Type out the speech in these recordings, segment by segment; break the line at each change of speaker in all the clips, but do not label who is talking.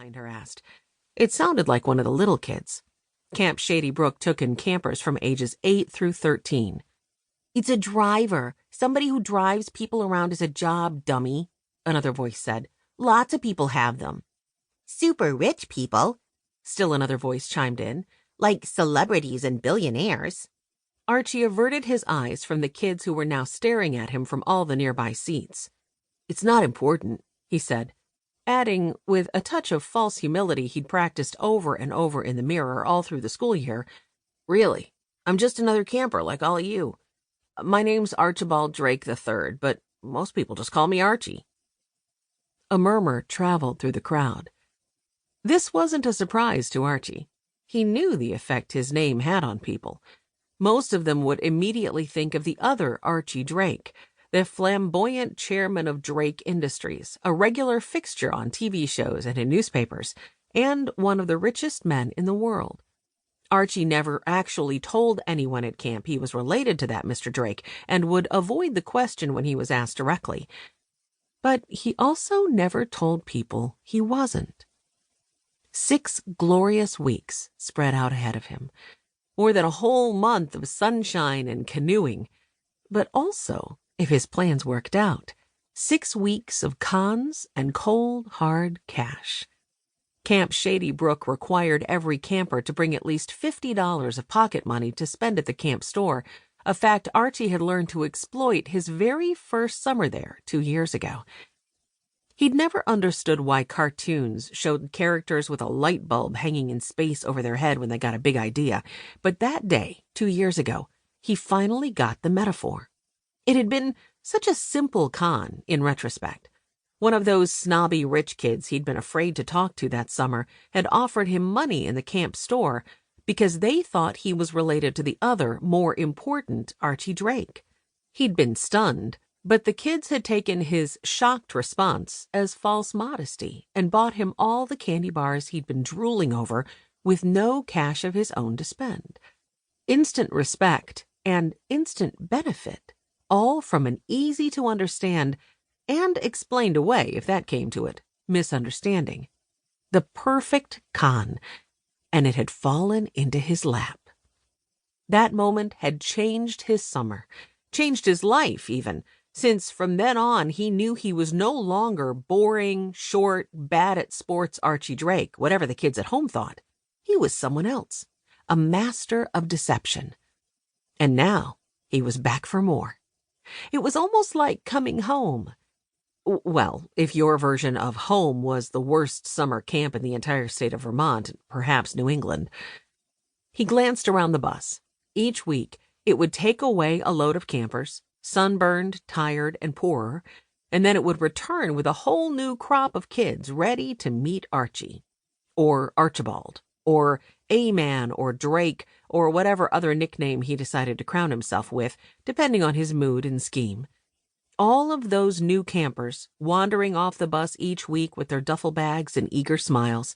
behind her asked. It sounded like one of the little kids. Camp Shady Brook took in campers from ages 8 through 13. "It's a driver. Somebody who drives people around as a job, dummy," another voice said. "Lots of people have them."
"Super rich people,"
still another voice chimed in.
"like celebrities and billionaires."
Archie averted his eyes from the kids who were now staring at him from all the nearby seats. "It's not important," he said, adding, with a touch of false humility he'd practiced over and over in the mirror all through the school year, "Really, I'm just another camper like all of you. My name's Archibald Drake III, but most people just call me Archie." A murmur traveled through the crowd. This wasn't a surprise to Archie. He knew the effect his name had on people. Most of them would immediately think of the other Archie Drake, the flamboyant chairman of Drake Industries, a regular fixture on TV shows and in newspapers, and one of the richest men in the world. Archie never actually told anyone at camp he was related to that Mr. Drake and would avoid the question when he was asked directly. But he also never told people he wasn't. 6 glorious weeks spread out ahead of him, more than a whole month of sunshine and canoeing, but also, if his plans worked out, 6 weeks of cons and cold, hard cash. Camp Shady Brook required every camper to bring at least $50 of pocket money to spend at the camp store, a fact Archie had learned to exploit his very first summer there 2 years ago. He'd never understood why cartoons showed characters with a light bulb hanging in space over their head when they got a big idea, but that day, 2 years ago, he finally got the metaphor. It had been such a simple con, in retrospect. One of those snobby rich kids he'd been afraid to talk to that summer had offered him money in the camp store because they thought he was related to the other, more important Archie Drake. He'd been stunned, but the kids had taken his shocked response as false modesty and bought him all the candy bars he'd been drooling over with no cash of his own to spend. Instant respect and instant benefit, all from an easy-to-understand and explained away, if that came to it, misunderstanding. The perfect con, and it had fallen into his lap. That moment had changed his summer, changed his life even, since from then on he knew he was no longer boring, short, bad at sports Archie Drake, whatever the kids at home thought. He was someone else, a master of deception. And now he was back for more. It was almost like coming home. Well, if your version of home was the worst summer camp in the entire state of Vermont, perhaps New England. He glanced around the bus. Each week, it would take away a load of campers, sunburned, tired, and poorer, and then it would return with a whole new crop of kids ready to meet Archie, or Archibald, or Aimee, or Drake, or whatever other nickname he decided to crown himself with, depending on his mood and scheme. All of those new campers wandering off the bus each week with their duffel bags and eager smiles.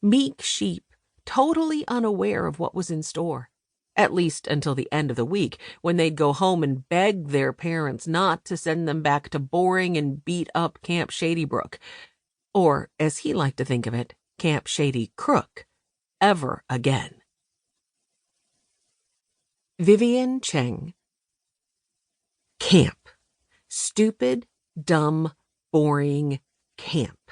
Meek sheep, totally unaware of what was in store. At least until the end of the week, when they'd go home and beg their parents not to send them back to boring and beat-up Camp Shady Brook, or, as he liked to think of it, Camp Shady Crook, ever again. Vivian Cheng. Camp. Stupid, dumb, boring camp.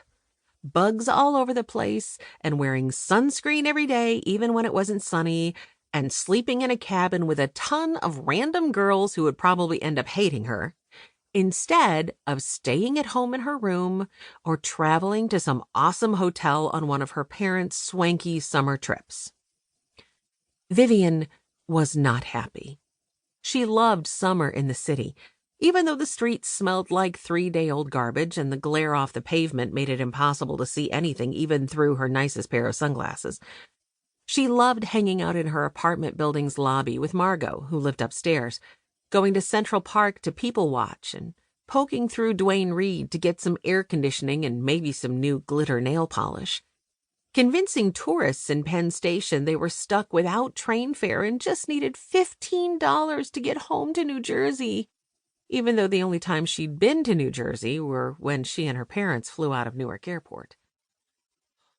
Bugs all over the place, and wearing sunscreen every day, even when it wasn't sunny, and sleeping in a cabin with a ton of random girls who would probably end up hating her, instead of staying at home in her room or traveling to some awesome hotel on one of her parents' swanky summer trips. Vivian was not happy. She loved summer in the city, even though the streets smelled like 3-day-old garbage and the glare off the pavement made it impossible to see anything even through her nicest pair of sunglasses. She loved hanging out in her apartment building's lobby with Margot, who lived upstairs, going to Central Park to people watch and poking through Duane Reade to get some air conditioning and maybe some new glitter nail polish. Convincing tourists in Penn Station they were stuck without train fare and just needed $15 to get home to New Jersey, even though the only time she'd been to New Jersey were when she and her parents flew out of Newark Airport.